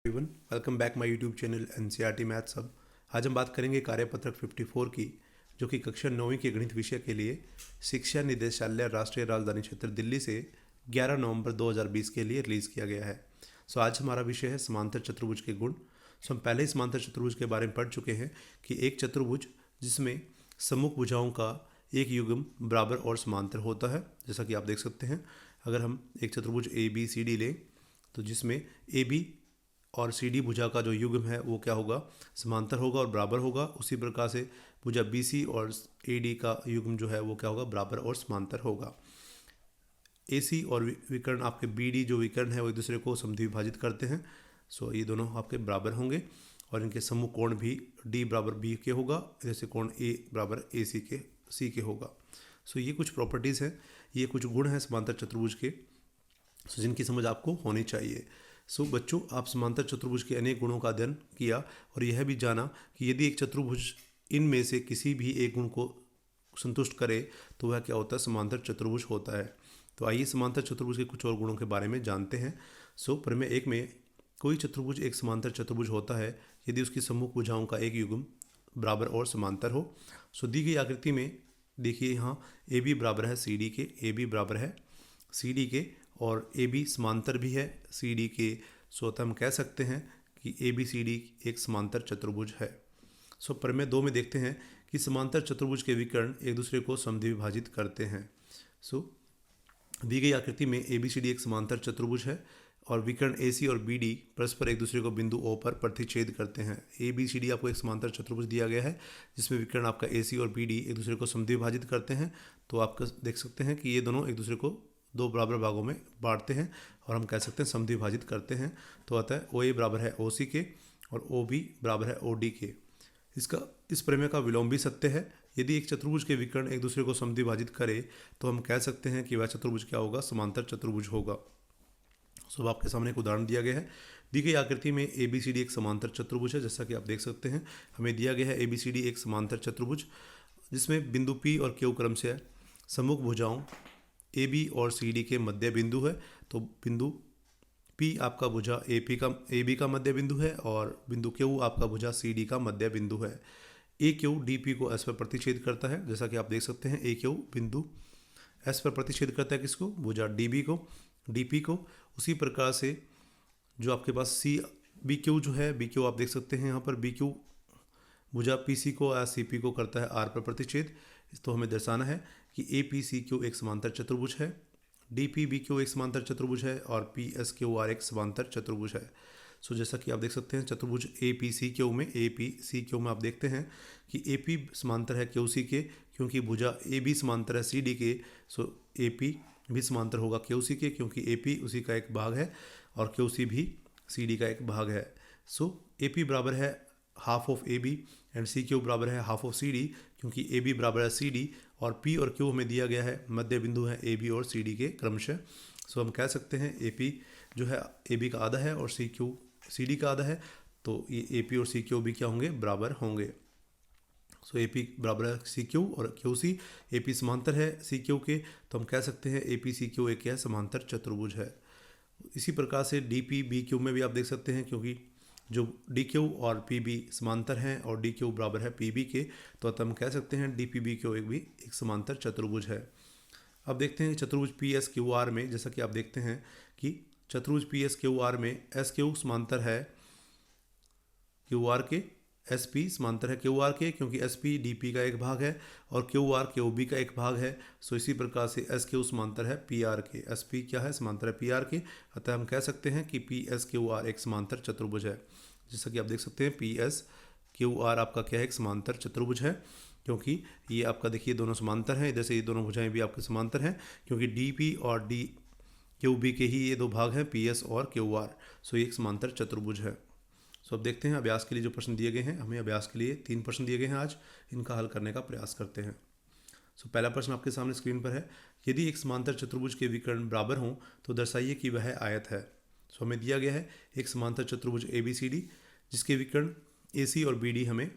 Everyone, welcome back my YouTube channel NCERT maths hub. आज हम बात करेंगे कार्यपत्रक 54 की, जो कि कक्षा 9वीं के गणित विषय के लिए शिक्षा निदेशालय राष्ट्रीय राजधानी क्षेत्र दिल्ली से 11 नवंबर 2020 के लिए रिलीज़ किया गया है। आज हमारा विषय है समांतर चतुर्भुज के गुण। हम पहले ही समांतर चतुर्भुज के बारे में पढ़ चुके हैं कि एक चतुर्भुज जिसमें सम्मुख भुजाओं का एक युग्म बराबर और समांतर होता है। जैसा कि आप देख सकते हैं, अगर हम एक चतुर्भुज ए बी सी डी लें तो जिसमें ए बी और सी डी भुजा का जो युग्म है वो क्या होगा, समांतर होगा और बराबर होगा। उसी प्रकार से भुजा बी सी और ए डी का युग्म जो है वो क्या होगा, बराबर और समांतर होगा। ए सी और विकर्ण आपके बी डी जो विकर्ण है वो एक दूसरे को समद्विभाजित करते हैं। ये दोनों आपके बराबर होंगे और इनके सम्मुख कोण भी डी बराबर बी के होगा, जैसे कोण ए बराबर ए सी के होगा। ये कुछ प्रॉपर्टीज़ हैं, ये कुछ गुण हैं समांतर चतुर्भुज के, जिनकी समझ आपको होनी चाहिए। बच्चों, आप समांतर चतुर्भुज के अनेक गुणों का अध्ययन किया और यह भी जाना कि यदि एक चतुर्भुज इनमें से किसी भी एक गुण को संतुष्ट करे तो वह क्या होता है, समांतर चतुर्भुज होता है। तो आइए समांतर चतुर्भुज के कुछ और गुणों के बारे में जानते हैं। प्रमेय 1 में कोई चतुर्भुज एक समांतर चतुर्भुज होता है यदि उसकी सम्मुख भुजाओं का एक युग्म बराबर और समांतर हो। दी गई आकृति में देखिए, यहाँ ए बी बराबर है सी डी के, ए बी बराबर है सी डी के और ए बी समांतर भी है सी डी के। हम कह सकते हैं कि ए बी सी डी एक समांतर चतुर्भुज है। प्रमेय 2 में देखते हैं कि समांतर चतुर्भुज के विकर्ण एक दूसरे को समद्विभाजित करते हैं। दी गई आकृति में ए बी सी डी एक समांतर चतुर्भुज है और विकर्ण ए सी और बी डी परस्पर एक दूसरे को बिंदु ओ पर प्रतिच्छेद करते हैं। ए बी सी डी आपको एक समांतर चतुर्भुज दिया गया है जिसमें विकर्ण आपका ए सी और बी डी एक दूसरे को समद्विभाजित करते हैं। तो आप देख सकते हैं कि ये दोनों एक दूसरे को दो बराबर भागों में बांटते हैं और हम कह सकते हैं समद्विभाजित करते हैं। तो आता है ओ ए बराबर है ओ सी के और ओ बी बराबर है ओ डी के। इस प्रमेय का विलोम भी सत्य है। यदि एक चतुर्भुज के विकर्ण एक दूसरे को समद्विभाजित करे तो हम कह सकते हैं कि वह चतुर्भुज क्या होगा, समांतर चतुर्भुज होगा। आपके सामने एक उदाहरण दिया गया है। दी गई आकृति में ए बी सी डी एक समांतर चतुर्भुज है। जैसा कि आप देख सकते हैं, हमें दिया गया है ए बी सी डी एक समांतर चतुर्भुज जिसमें बिंदु पी और क्यू क्रम से सम्मुख भुजाओं ए बी और सी डी के मध्य बिंदु है। तो बिंदु पी आपका भुजा ए बी का मध्य बिंदु है और बिंदु क्यू आपका भुजा सी डी का मध्य बिंदु है। ए क्यू डी पी को एस पर प्रतिच्छेद करता है। जैसा कि आप देख सकते हैं, ए क्यू बिंदु एस पर प्रतिच्छेद करता है किसको, भुजा डी बी को, डी पी को। उसी प्रकार से जो आपके पास सी बी क्यू जो है, बी क्यू आप देख सकते हैं यहाँ पर, बी क्यू भुजा पी सी को या सी पी को करता है आर पर प्रतिच्छेद। तो हमें दर्शाना है कि ए पी सी क्यू एक समांतर चतुर्भुज है, डी पी बी क्यू एक समांतर चतुर्भुज है और पी एस क्यू आर एक समांतर चतुर्भुज है। जैसा कि आप देख सकते हैं, चतुर्भुज ए पी सी क्यू में आप देखते हैं कि ए पी समांतर है क्यू सी के, क्योंकि भुजा ए बी समांतर है सी डी के। ए पी भी समांतर होगा क्यू सी के, क्योंकि ए पी उसी का एक भाग है और क्यू सी भी सी डी का एक भाग है। ए पी बराबर है half of A B and C Q बराबर है हाफ ऑफ सी डी, क्योंकि ए बी बराबर है सी डी और पी और क्यू हमें दिया गया है मध्य बिंदु है ए बी और सी डी के क्रमशः। हम कह सकते हैं ए पी जो है ए बी का आधा है और सी क्यू सी डी का आधा है। तो ये ए पी और सी क्यू भी क्या होंगे, बराबर होंगे। ए पी बराबर है सी क्यू और क्यू सी। ए पी समांतर है सी क्यू के, तो हम कह सकते हैं ए पी सी क्यू एक क्या है, समांतर चतुर्भुज है। इसी प्रकार से डी पी बी क्यू में भी आप देख सकते हैं, क्योंकि जो डी क्यू और पी बी समांतर हैं और डी क्यू बराबर है पी बी के, तो हम कह सकते हैं डी पी बी क्यू एक समांतर चतुर्भुज है। अब देखते हैं चतुर्भुज पी एस क्यू आर में। जैसा कि आप देखते हैं कि चतुर्भुज पी एस क्यू आर में एस क्यू समांतर है क्यू आर के, एस पी समांतर है क्यू आर के, क्योंकि एस पी डी पी का एक भाग है और क्यू आर क्यू बी का एक भाग है। इसी प्रकार से एस क्यू समांतर है पी आर के, एस पी क्या है, समांतर है पी आर के। अतः हम कह सकते हैं कि पी एस क्यू आर एक समांतर चतुर्भुज है। जैसा कि आप देख सकते हैं, पी एस क्यू आर आपका क्या है, एक समांतर चतुर्भुज है, क्योंकि ये आपका देखिए दोनों समांतर हैं। इधर से ये दोनों भुजाएं भी आपके समांतर हैं, क्योंकि डी पी और डी क्यू बी के ही ये दो भाग हैं, पी एस और क्यू आर। ये एक समांतर चतुर्भुज है। अब देखते हैं अभ्यास के लिए जो प्रश्न दिए गए हैं। हमें अभ्यास के लिए 3 प्रश्न दिए गए हैं आज, इनका हल करने का प्रयास करते हैं। पहला प्रश्न आपके सामने स्क्रीन पर है। यदि एक समांतर चतुर्भुज के विकर्ण बराबर हों तो दर्शाइए कि वह आयत है। हमें दिया गया है एक समांतर चतुर्भुज ए बी सी डी जिसके विकर्ण ए सी और बी डी हमें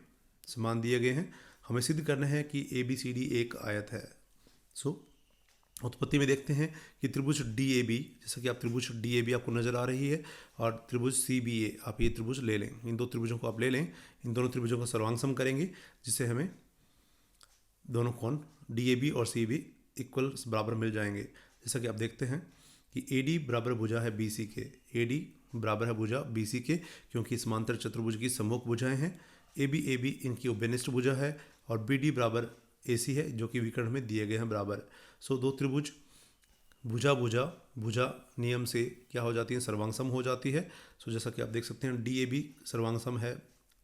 समान दिए गए हैं। हमें सिद्ध करना है कि ए बी सी डी एक आयत है। उत्पत्ति में देखते हैं कि त्रिभुज डी ए बी, जैसा कि आप त्रिभुज डी ए बी आपको नज़र आ रही है, और त्रिभुज सी बी ए, आप ये त्रिभुज ले लें, इन दो त्रिभुजों को आप ले लें, इन दोनों त्रिभुजों का सर्वांग सम करेंगे, जिससे हमें दोनों कोण डी ए बी और सी बी इक्वल बराबर मिल जाएंगे। जैसा कि आप देखते हैं कि ए डी बराबर भुजा है बी सी के, ए डी बराबर है भुजा बी सी के, क्योंकि समांतर चतुर्भुज की सम्मुख भुजाएं हैं। ए बी इनकी उभयनिष्ठ भुजा है, और बी डी बराबर ए सी है, जो कि विकर्ण में दिए गए हैं बराबर। सो दो त्रिभुज भुजा भुजा भुजा नियम से क्या हो जाती है, सर्वांग सम हो जाती है। सो जैसा कि आप देख सकते हैं डी ए बी सर्वांग सम है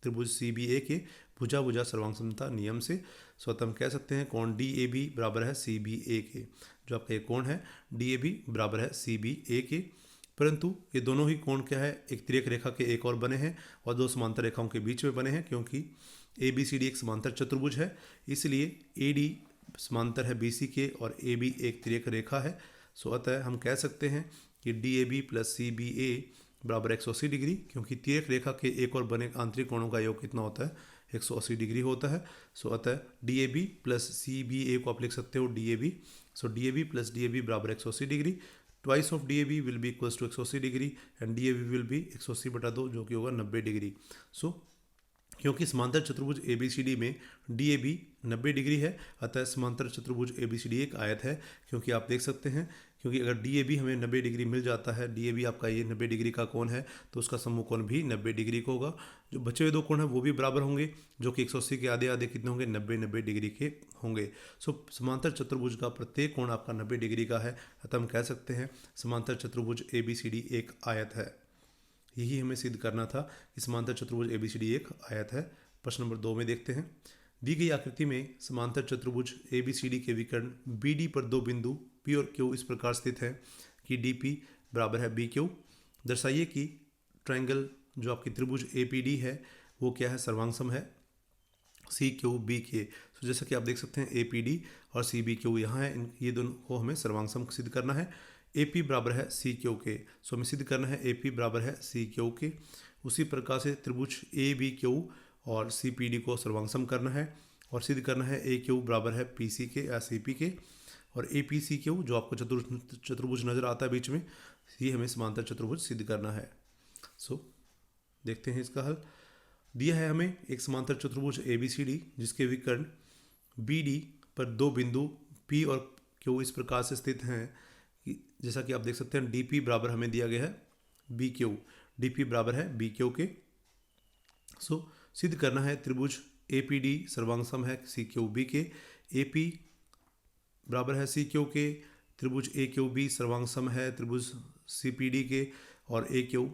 त्रिभुज सी बी ए के भुजा भुजा सर्वांग समता नियम से। सो हम कह सकते हैं कोण डी ए बी बराबर है सी बी ए के, जो आपका ये कोण है डी ए बी बराबर है सी बी ए के। परंतु ये दोनों ही कोण क्या है, एक तिर्यक रेखा के एक और बने हैं और दो समांतर रेखाओं के बीच में बने हैं, क्योंकि ए बी सी डी एक समांतर चतुर्भुज है, इसलिए ए डी समांतर है बी सी के और ए बी एक तिर्यक रेखा है। सो अतः हम कह सकते हैं कि D A B plus C B A बराबर 180 डिग्री, क्योंकि तिर्यक रेखा के एक और बने आंतरिक कोणों का योग कितना होता है, 180 डिग्री होता है। सो अतः D A B plus C B A को आप लिख सकते हो D A B. So D A B plus D A B बराबर 180 degree, twice of D A B will be equals to 180 degree, and D A B will be 180/2, जो कि होगा 90 degree. सो क्योंकि समांतर चतुर्भुज ए बी सी डी में D A B 90 degree है, अतः समांतर चतुर्भुज ए बी सी डी एक आयत है। क्योंकि आप देख सकते हैं, क्योंकि अगर डी ए बी हमें 90 डिग्री मिल जाता है, डी ए बी आपका ये 90 डिग्री का कोण है, तो उसका समूह कोण भी 90 डिग्री का होगा। जो बचे हुए दो कोण हैं वो भी बराबर होंगे, जो कि 180 के आधे आधे कितने होंगे, 90 डिग्री के होंगे। सो समांतर चतुर्भुज का प्रत्येक कोण आपका 90 डिग्री का है, अतः हम कह सकते हैं समांतर चतुर्भुज ए बी सी डी एक आयत है। यही हमें सिद्ध करना था कि समांतर चतुर्भुज ए बी सी डी एक आयत है। प्रश्न नंबर 2 में देखते हैं, दी गई आकृति में समांतर चतुर्भुज ए बी सी डी के विकर्ण बी डी पर दो बिंदु पी और क्यू इस प्रकार स्थित है कि डी पी बराबर है बी क्यू। दर्शाइए कि ट्रायंगल जो आपकी त्रिभुज ए पी डी है वो क्या है, सर्वांग सम है सी क्यू बी के। तो जैसा कि आप देख सकते हैं ए पी डी और सी बी क्यू यहाँ है, ये दोनों को हमें सर्वांग सम सिद्ध करना है। ए पी बराबर है सी क्यू के, सो हमें सिद्ध करना है ए पी बराबर है सी क्यू के। उसी प्रकार से त्रिभुज ए बी क्यू और सी पी डी को सर्वांग सम करना है और सिद्ध करना है ए क्यू बराबर है पी सी के या सी पी के, और ए पी सी क्यू जो आपको चतुर्भुज नजर आता है बीच में, ये हमें समांतर चतुर्भुज सिद्ध करना है। सो देखते हैं इसका हल। दिया है हमें एक समांतर चतुर्भुज ए बी सी डी जिसके विकर्ण बी डी पर दो बिंदु पी और क्यू इस प्रकार से स्थित हैं कि जैसा कि आप देख सकते हैं डी पी बराबर हमें दिया गया है बी क्यू, डी पी बराबर है बी क्यू के। सो सिद्ध करना है त्रिभुज ए पी डी सर्वांग सम है सी क्यू बी के, ए पी बराबर है सी क्यू के, त्रिभुज ए क्यू बी सर्वांग सम है त्रिभुज सी पी डी के, और ए क्यू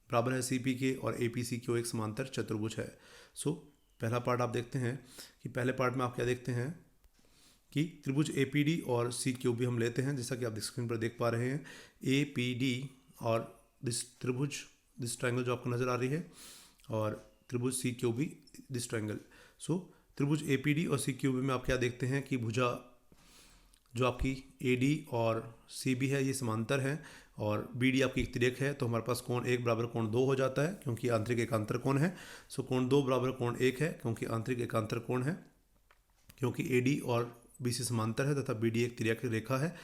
बराबर है सी पी के, और ए पी सी क्यू एक समांतर चतुर्भुज है। सो पहला पार्ट आप देखते हैं कि पहले पार्ट में आप क्या देखते हैं कि त्रिभुज ए पी डी और सी क्यू बी हम लेते हैं, जैसा कि आप स्क्रीन पर देख पा रहे हैं ए पी डी और दिस त्रिभुज दिस ट्रायंगल जो आपको नजर आ रही है, और त्रिभुज C Q B this triangle. सो त्रिभुज ए पी डी और सी क्यू बी में आप क्या देखते हैं कि भुजा जो आपकी ए डी और सी बी है ये समांतर है, और बी डी आपकी एक तिर्यक है, तो हमारे पास कोण एक बराबर कोण दो हो जाता है क्योंकि आंतरिक एकांतर कोण है। सो कोण दो बराबर कोण एक है क्योंकि आंतरिक एकांतर कोण है, क्योंकि ए डी और बी सी समांतर है तथा बी डी एक तिर्यक रेखा है।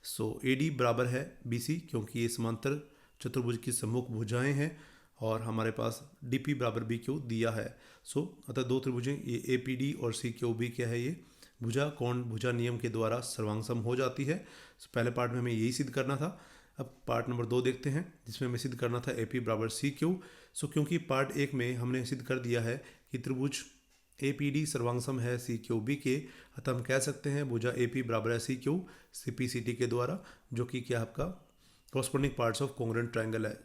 सो ए डी बराबर है बी सी क्योंकि ये समांतर चतुर्भुज की सम्मुख भुजाएं हैं, और हमारे पास डी पी बराबर बी क्यू दिया है। सो अतः दो त्रिभुजें ये ए पी डी और सी क्यू बी क्या है, ये भुजा कोण भुजा नियम के द्वारा सर्वांग सम हो जाती है। सो पहले पार्ट में हमें यही सिद्ध करना था। अब पार्ट नंबर 2 देखते हैं जिसमें हमें सिद्ध करना था ए पी बराबर सी क्यू। सो क्योंकि पार्ट 1 में हमने सिद्ध कर दिया है कि त्रिभुज ए पी डी सर्वांग सम है सी क्यू बी के, अतः हम कह सकते हैं भुजा ए पी बराबर है C Q C P C T के द्वारा, जो कि क्या आपका corresponding parts of congruent triangle है।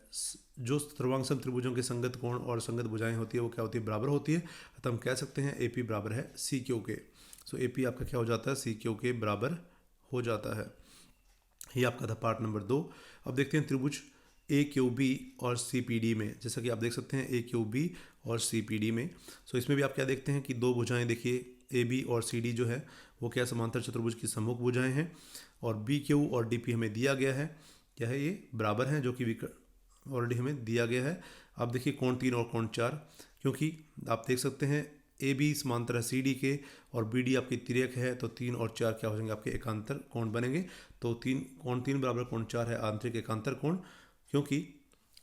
जो सर्वांग सम त्रिभुजों के संगत कोण और संगत भुजाएं होती है वो क्या होती है, बराबर होती है, अतः हम कह सकते हैं ए पी बराबर है सी क्यू के। सो ए पी आपका क्या हो जाता है, सी क्यू के बराबर हो जाता है। ये आपका था पार्ट नंबर 2। अब देखते हैं त्रिभुज ए क्यू बी और सी पी डी में, जैसा कि आप देख सकते हैं ए क्यू बी और सी पी डी में। सो इसमें भी आप क्या देखते हैं कि दो भुजाएं देखिए ए बी और सी डी जो है वो क्या समांतर चतुर्भुज की सम्मुख भुजाएं हैं, और बी क्यू और डी पी हमें दिया गया है, क्या है ये बराबर हैं, जो कि ऑलरेडी हमें दिया गया है। आप देखिए कोण 3 और कोण 4, क्योंकि आप देख सकते हैं ए बी समांतर है सी डी के और बी डी आपकी तिर्यक है, तो 3 और 4 क्या हो जाएंगे आपके एकांतर कोण बनेंगे। तो कोण 3 बराबर कोण 4 है आंतरिक एकांतर कोण, क्योंकि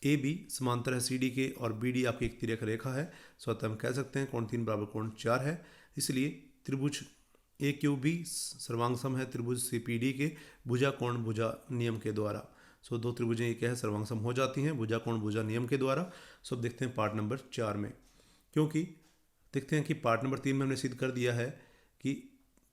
ए बी समांतर है सी डी के और बी डी आपकी एक तिर्यक रेखा है। सो अतः हम कह सकते हैं कोण 3 बराबर कोण 4 है। इसलिए त्रिभुज ए क्यू बी सर्वांग सम है त्रिभुज सी पी डी के भुजा कोण भुजा नियम के द्वारा। सो दो त्रिभुजें ये क्या है सर्वांग सम हो जाती हैं भुजा कोण भुजा नियम के द्वारा। सो अब देखते हैं पार्ट नंबर 4 में, क्योंकि देखते हैं कि पार्ट नंबर 3 में हमने सिद्ध कर दिया है कि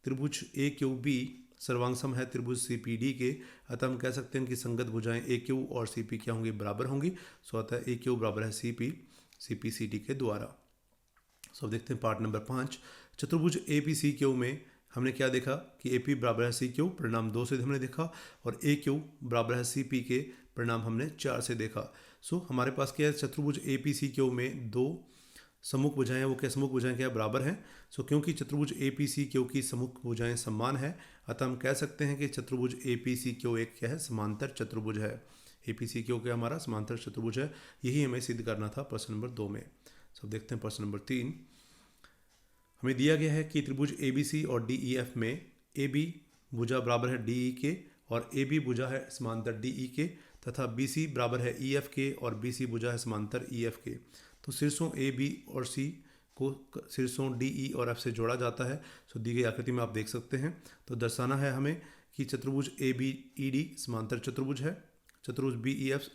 त्रिभुज ए क्यू बी सर्वांग सम है त्रिभुज सी पी डी के। अतः हम कह सकते हैं कि संगत भुजाएं ए क्यू और सी पी क्या होंगी बराबर होंगी। सो अतः ए क्यू बराबर है सी पी सी डी के द्वारा। सो अब देखते हैं पार्ट नंबर 5, चतुर्भुज ए पी सी क्यू में हमने क्या देखा कि ए पी बराबर है सी क्यू, परिणाम 2 से हमने देखा, और ए क्यू बराबर है सी पी के, परिणाम हमने 4 से देखा। सो हमारे पास क्या है चतुर्भुज ए पी सी क्यू में दो सम्मुख भुजाएं हैं, वो क्या सम्मुख भुजाएं क्या बराबर हैं। सो क्योंकि चतुर्भुज ए पी सी क्यू की सम्मुख भुजाएं समान है, अतः हम कह सकते हैं कि चतुर्भुज ए पी सी क्यू एक क्या है समांतर चतुर्भुज है। ए पी सी क्यू क्या हमारा समांतर चतुर्भुज है, यही हमें सिद्ध करना था प्रश्न नंबर 2 में। सो देखते हैं प्रश्न नंबर 3, हमें दिया गया है कि त्रिभुज ए बी सी और डी ई एफ में ए बी भुजा बराबर है डी ई के और ए बी भुजा है समांतर डी ई के, तथा बी सी बराबर है ई एफ के और बी सी भुजा है समांतर ई एफ के। तो शीर्षों ए बी और सी को शीर्षों डी ई और एफ से जोड़ा जाता है। सो दी गई आकृति में आप देख सकते हैं। तो दर्शाना है हमें कि चतुर्भुज ए बी ई डी समांतर चतुर्भुज है, चतुर्भुज बी ई एफ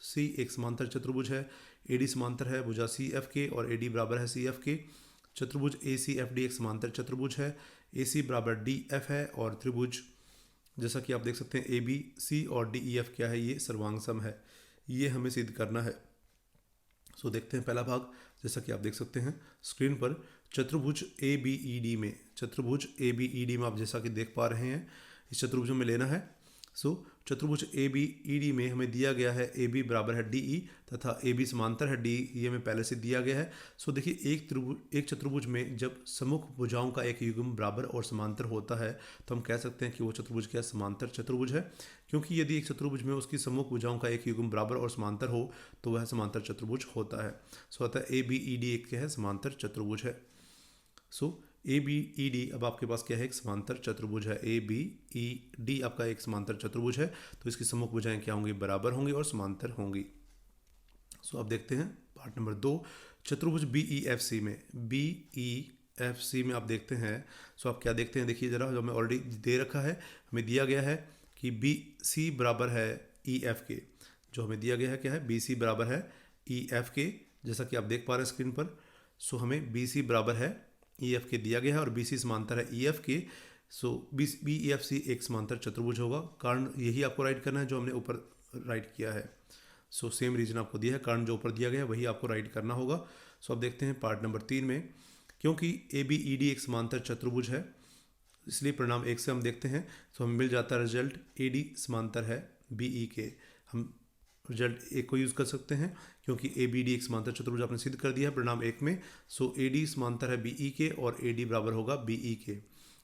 सी एक समांतर चतुर्भुज है, ए डी समांतर है भुजा सी एफ के और ए डी बराबर है सी एफ के। चतुर्भुज ए सी एफ डी एक समांतर चतुर्भुज है, ए सी बराबर डी एफ है, और त्रिभुज जैसा कि आप देख सकते हैं ए बी सी और डी ई एफ क्या है ये सर्वांग सम है, ये हमें सिद्ध करना है। सो देखते हैं पहला भाग, जैसा कि आप देख सकते हैं स्क्रीन पर, चतुर्भुज ए बी ई डी में, चतुर्भुज ए बी ई डी में आप जैसा कि देख पा रहे हैं इस चतुर्भुज में लेना है। सो चतुर्भुज ए बी ई डी में हमें दिया गया है ए बी बराबर है डी ई तथा ए बी समांतर है डी, ये हमें पहले से दिया गया है। सो देखिए एक चतुर्भुज में जब सम्मुख भुजाओं का एक युग्म बराबर और समांतर होता है तो हम कह सकते हैं कि वो चतुर्भुज क्या समांतर चतुर्भुज है, क्योंकि यदि एक चतुर्भुज में उसकी सम्मुख भुजाओं का एक युग्म बराबर और समांतर हो तो वह समांतर चतुर्भुज होता है। सो अतः ए बी ई डी एक क्या है समांतर चतुर्भुज है। सो ए बी ई डी अब आपके पास क्या है एक समांतर चतुर्भुज है, ए बी ई डी आपका एक समांतर चतुर्भुज है, तो इसकी सम्मुख भुजाएं क्या होंगी बराबर होंगी और समांतर होंगी। सो अब देखते हैं पार्ट नंबर 2, चतुर्भुज बी ई एफ सी में, बी ई एफ सी में आप देखते हैं। सो आप क्या देखते हैं देखिए जरा, जो हमें ऑलरेडी दे रखा है, हमें दिया गया है कि बी सी बराबर है ई एफ के, जो हमें दिया गया है क्या है बी सी बराबर है ई एफ के, जैसा कि आप देख पा रहे हैं स्क्रीन पर। सो हमें बी सी बराबर है ई एफ के दिया गया है और बी सी समांतर है ई एफ के। सो बी ई एफ सी एक समांतर चतुर्भुज होगा, कारण यही आपको राइट करना है जो हमने ऊपर राइट किया है। सो सेम रीजन आपको दिया है, कारण जो ऊपर दिया गया है वही आपको राइट करना होगा। सो अब देखते हैं पार्ट नंबर 3 में, क्योंकि ए बी ई डी एक समांतर चतुर्भुज है इसलिए परिणाम 1 से हम देखते हैं। सो हमें मिल जाता है रिजल्ट ए डी समांतर है बी ई के, हम रिजल्ट एक को यूज़ कर सकते हैं क्योंकि ए बी डी एक समांतर चतुर्भुज आपने सिद्ध कर दिया है परिणाम 1 में। सो ए डी समांतर है बी ई के और ए डी बराबर होगा बी ई के।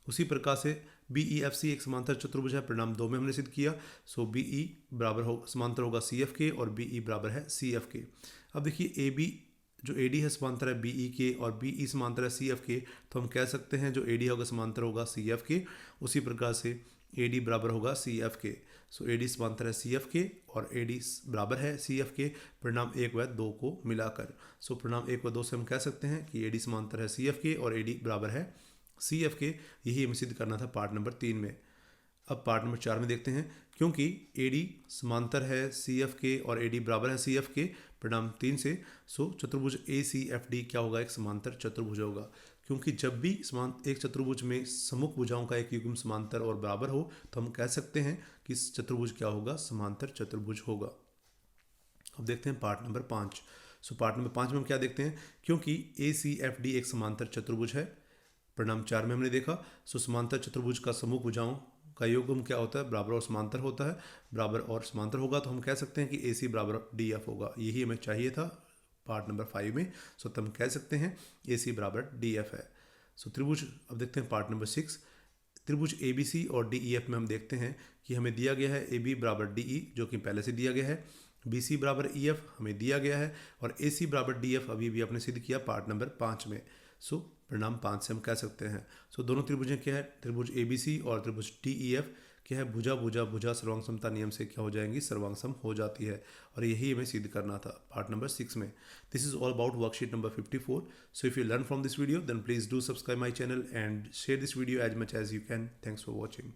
उसी प्रकार से बी ई एफ सी एक समांतर चतुर्भुज है, परिणाम 2 में हमने सिद्ध किया। सो बी ई बराबर हो समांतर होगा सी एफ के और बी ई बराबर है सी एफ के। अब देखिए ए बी जो ए डी है समांतर है बी ई के और बी ई समांतर है सी एफ के, तो हम कह सकते हैं जो ए डी होगा समांतर होगा सी एफ के। उसी प्रकार से ए डी बराबर होगा सी एफ के। सो ए डी समांतर है सी एफ के और ए डी बराबर है सी एफ के, परिणाम 1 व 2 को मिलाकर। सो परिणाम 1 व 2 से हम कह सकते हैं कि ए डी समांतर है सी एफ के और ए डी बराबर है सी एफ के, यही हमें सिद्ध करना था पार्ट नंबर 3 में। अब पार्ट नंबर 4 में देखते हैं, क्योंकि ए डी समांतर है सी एफ के और ए डी बराबर है सी एफ के, परिणाम 3 से। सो चतुर्भुज ए सी एफ डी क्या होगा एक समांतर चतुर्भुज होगा, क्योंकि जब भी एक चतुर्भुज में सम्मुख भुजाओं का एक युग्म समांतर और बराबर हो तो हम कह सकते हैं कि चतुर्भुज क्या होगा समांतर चतुर्भुज होगा। अब देखते हैं part number 5। So part number 5 में हम क्या देखते हैं, क्योंकि ए सी एफ डी एक समांतर चतुर्भुज है, परिणाम 4 में हमने देखा। सो समांतर चतुर्भुज का सम्मुख भुजाओं का युग्म क्या होता है बराबर और समांतर होता है, बराबर और समांतर होगा तो हम कह सकते हैं कि ए सी बराबर डी एफ होगा, यही हमें चाहिए था पार्ट नंबर 5 में। सो तब हम कह सकते हैं ए सी बराबर डी एफ है। सो त्रिभुज अब देखते हैं पार्ट नंबर 6, त्रिभुज ए बी सी और डी ई एफ में हम देखते हैं कि हमें दिया गया है ए बी बराबर डी ई जो कि पहले से दिया गया है, बी सी बराबर ई एफ हमें दिया गया है और ए सी बराबर डी एफ अभी भी आपने सिद्ध किया पार्ट नंबर 5 में। सो परिणाम 5 से हम कह सकते हैं। सो दोनों त्रिभुजें क्या है, त्रिभुज ABC और त्रिभुज TEF क्या है, भुजा भुजा भुजा सर्वांग समता नियम से क्या हो जाएंगी, सर्वांग सम हो जाती है। और यही हमें सिद्ध करना था पार्ट नंबर 6 में। This is all about worksheet number 54। So if you learn from this video then please do subscribe my channel and share this video as much as you can. Thanks for watching.